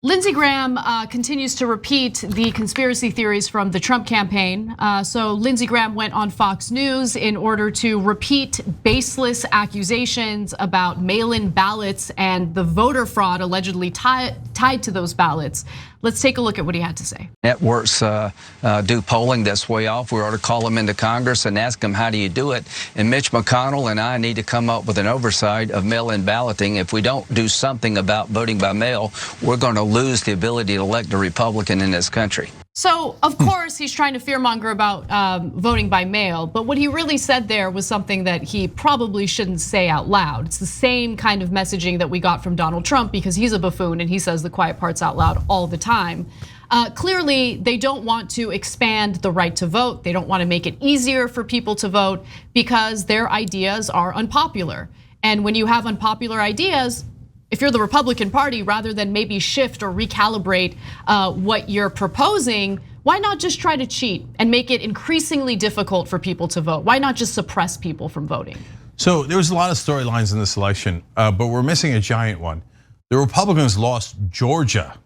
Lindsey Graham continues to repeat the conspiracy theories from the Trump campaign. So Lindsey Graham went on Fox News in order to repeat baseless accusations about mail-in ballots and the voter fraud allegedly tied to those ballots. Let's take a look at what he had to say. Networks do polling that's way off. We ought to call them into Congress and ask them, how do you do it? And Mitch McConnell and I need to come up with an oversight of mail-in balloting. If we don't do something about voting by mail, we're going to lose the ability to elect a Republican in this country. So, of course, he's trying to fearmonger about voting by mail, but what he really said there was something that he probably shouldn't say out loud. It's the same kind of messaging that we got from Donald Trump, because he's a buffoon and he says the quiet parts out loud all the time. Clearly, they don't want to expand the right to vote. They don't want to make it easier for people to vote because their ideas are unpopular. And when you have unpopular ideas, if you're the Republican Party, rather than maybe shift or recalibrate what you're proposing, why not just try to cheat and make it increasingly difficult for people to vote? Why not just suppress people from voting? So there was a lot of storylines in this election, but we're missing a giant one. The Republicans lost Georgia.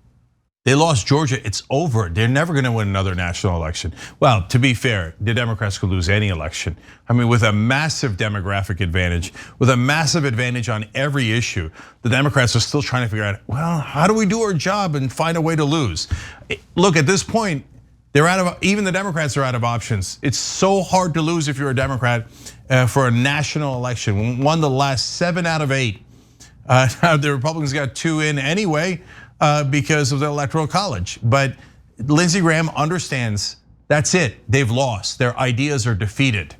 They lost Georgia, it's over. They're never gonna win another national election. Well, to be fair, the Democrats could lose any election. I mean, with a massive demographic advantage, with a massive advantage on every issue, the Democrats are still trying to figure out, well, how do we do our job and find a way to lose? Look, at this point, even the Democrats are out of options. It's so hard to lose if you're a Democrat for a national election. We won the last 7 out of 8. The Republicans got 2 in anyway, because of the Electoral College. But Lindsey Graham understands that's it, they've lost, their ideas are defeated.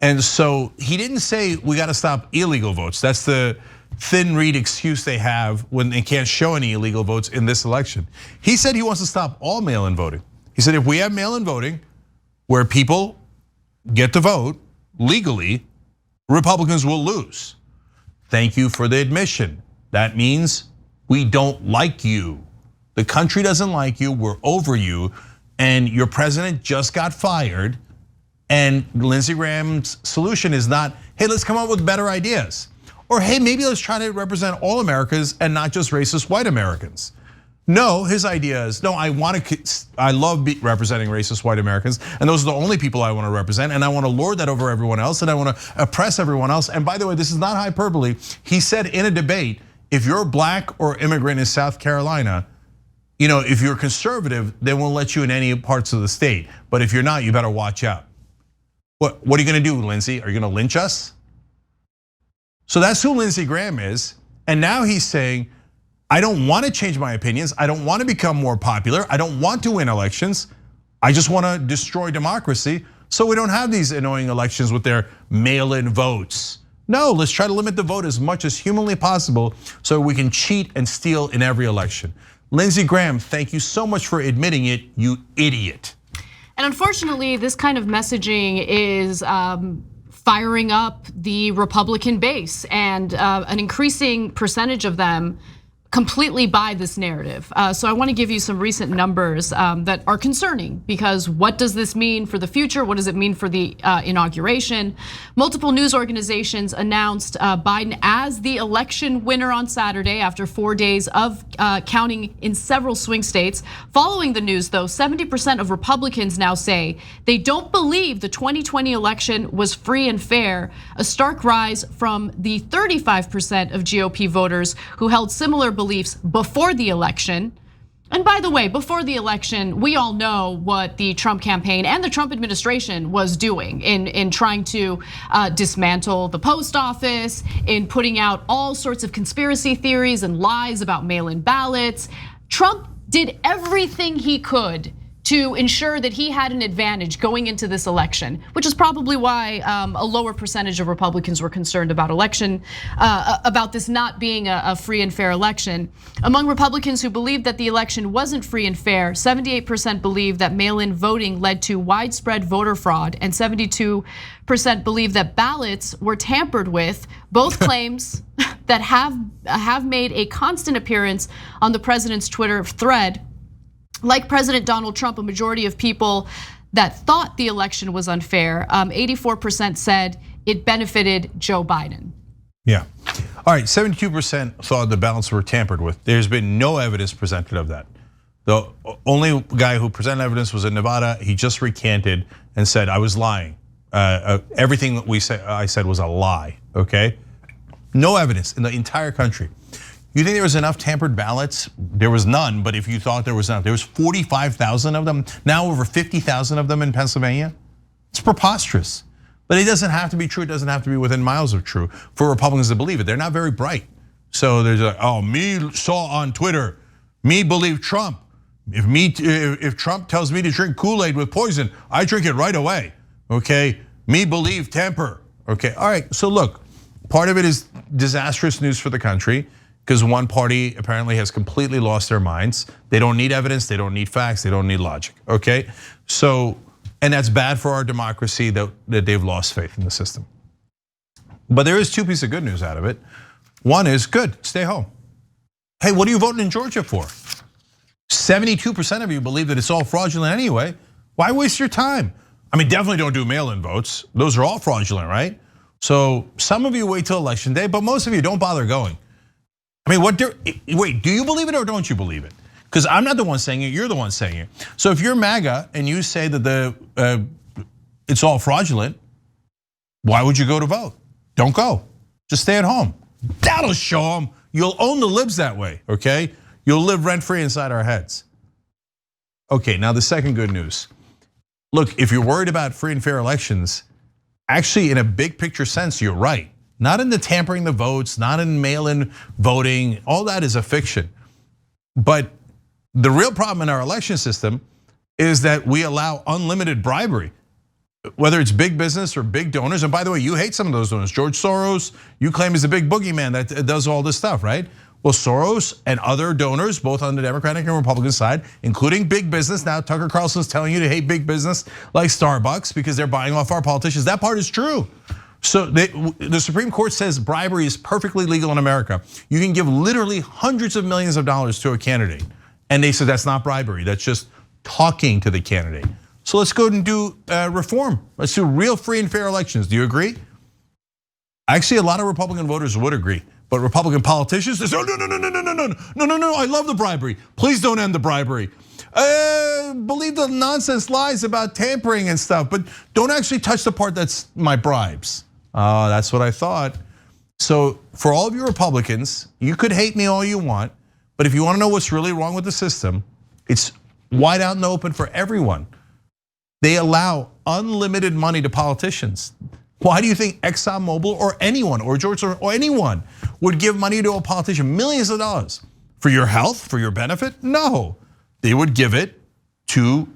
And so he didn't say we gotta stop illegal votes. That's the thin reed excuse they have when they can't show any illegal votes in this election. He said he wants to stop all mail-in voting. He said if we have mail-in voting where people get to vote legally, Republicans will lose. Thank you for the admission. That means we don't like you. The country doesn't like you, we're over you, and your president just got fired. And Lindsey Graham's solution is not, hey, let's come up with better ideas. Or hey, maybe let's try to represent all Americans and not just racist white Americans. No, his idea is, no, I love representing racist white Americans, and those are the only people I want to represent, and I want to lord that over everyone else, and I want to oppress everyone else. And by the way, this is not hyperbole. He said in a debate, if you're black or immigrant in South Carolina, if you're conservative, they won't let you in any parts of the state. But if you're not, you better watch out. What are you gonna do, Lindsey? Are you gonna lynch us? So that's who Lindsey Graham is. And now he's saying, I don't wanna change my opinions. I don't wanna become more popular. I don't want to win elections. I just wanna destroy democracy so we don't have these annoying elections with their mail-in votes. No, let's try to limit the vote as much as humanly possible so we can cheat and steal in every election. Lindsey Graham, thank you so much for admitting it, you idiot. And unfortunately, this kind of messaging is firing up the Republican base, and an increasing percentage of them completely buy this narrative. So I want to give you some recent numbers that are concerning, because what does this mean for the future? What does it mean for the inauguration? Multiple news organizations announced Biden as the election winner on Saturday after 4 days of counting in several swing states. Following the news, though, 70% of Republicans now say they don't believe the 2020 election was free and fair, a stark rise from the 35% of GOP voters who held similar beliefs before the election. And by the way, before the election, we all know what the Trump campaign and the Trump administration was doing in trying to dismantle the post office, in putting out all sorts of conspiracy theories and lies about mail-in ballots. Trump did everything he could to ensure that he had an advantage going into this election, which is probably why a lower percentage of Republicans were concerned about about this not being a free and fair election. Among Republicans who believed that the election wasn't free and fair, 78% believe that mail-in voting led to widespread voter fraud, and 72% believe that ballots were tampered with, both claims that have made a constant appearance on the president's Twitter thread. Like President Donald Trump, a majority of people that thought the election was unfair, 84% said it benefited Joe Biden. Yeah, All right, 72% thought the ballots were tampered with. There's been no evidence presented of that. The only guy who presented evidence was in Nevada. He just recanted and said, I was lying. Everything that I said was a lie, okay? No evidence in the entire country. You think there was enough tampered ballots? There was none, but if you thought there was enough, there was 45,000 of them, now over 50,000 of them in Pennsylvania. It's preposterous. But it doesn't have to be true, it doesn't have to be within miles of true for Republicans to believe it. They're not very bright. So there's like, oh, me saw on Twitter, me believe Trump. If Trump tells me to drink Kool-Aid with poison, I drink it right away, okay? Me believe tamper, okay? All right, so look, part of it is disastrous news for the country because one party apparently has completely lost their minds. They don't need evidence, they don't need facts, they don't need logic, okay? So, and that's bad for our democracy that they've lost faith in the system. But there is two pieces of good news out of it. One is good, stay home. Hey, what are you voting in Georgia for? 72% of you believe that it's all fraudulent anyway. Why waste your time? I mean, definitely don't do mail-in votes. Those are all fraudulent, right? So some of you wait till election day, but most of you don't bother going. I mean, wait, do you believe it or don't you believe it? Because I'm not the one saying it, you're the one saying it. So if you're MAGA and you say that it's all fraudulent, why would you go to vote? Don't go, just stay at home. That'll show them. You'll own the libs that way, okay? You'll live rent-free inside our heads. Okay, now the second good news. Look, if you're worried about free and fair elections, actually in a big picture sense, you're right. Not in the tampering the votes, not in mail-in voting, all that is a fiction. But the real problem in our election system is that we allow unlimited bribery, whether it's big business or big donors. And by the way, you hate some of those donors. George Soros, you claim is a big boogeyman that does all this stuff, right? Well, Soros and other donors, both on the Democratic and Republican side, including big business. Now Tucker Carlson's telling you to hate big business like Starbucks because they're buying off our politicians. That part is true. So the Supreme Court says bribery is perfectly legal in America. You can give literally hundreds of millions of dollars to a candidate. And they said that's not bribery, that's just talking to the candidate. So let's go and do reform. Let's do real free and fair elections. Do you agree? Actually, a lot of Republican voters would agree. But Republican politicians, they say, no, I love the bribery. Please don't end the bribery. Believe the nonsense lies about tampering and stuff, but don't actually touch the part that's my bribes. That's what I thought. So for all of you Republicans, you could hate me all you want, but if you want to know what's really wrong with the system, it's wide out in the open for everyone. They allow unlimited money to politicians. Why do you think ExxonMobil or anyone, or George Soros or anyone would give money to a politician, millions of dollars? For your health, for your benefit? No, they would give it to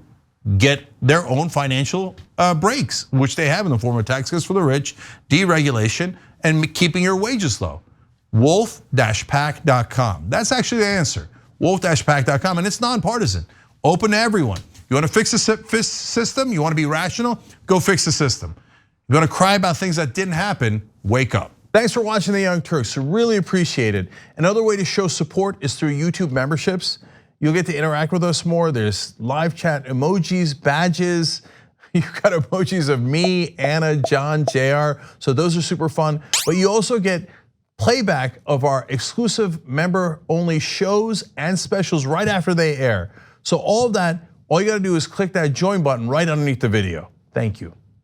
get their own financial breaks, which they have in the form of tax cuts for the rich, deregulation, and keeping your wages low. Wolf-pac.com, that's actually the answer. Wolf-pac.com, and it's nonpartisan, open to everyone. You want to fix the system? You want to be rational? Go fix the system. You're gonna cry about things that didn't happen, wake up. Thanks for watching The Young Turks, really appreciate it. Another way to show support is through YouTube memberships. You'll get to interact with us more. There's live chat emojis, badges. You've got emojis of me, Anna, John, JR, so those are super fun. But you also get playback of our exclusive member-only shows and specials right after they air. So all of that, all you gotta do is click that join button right underneath the video. Thank you.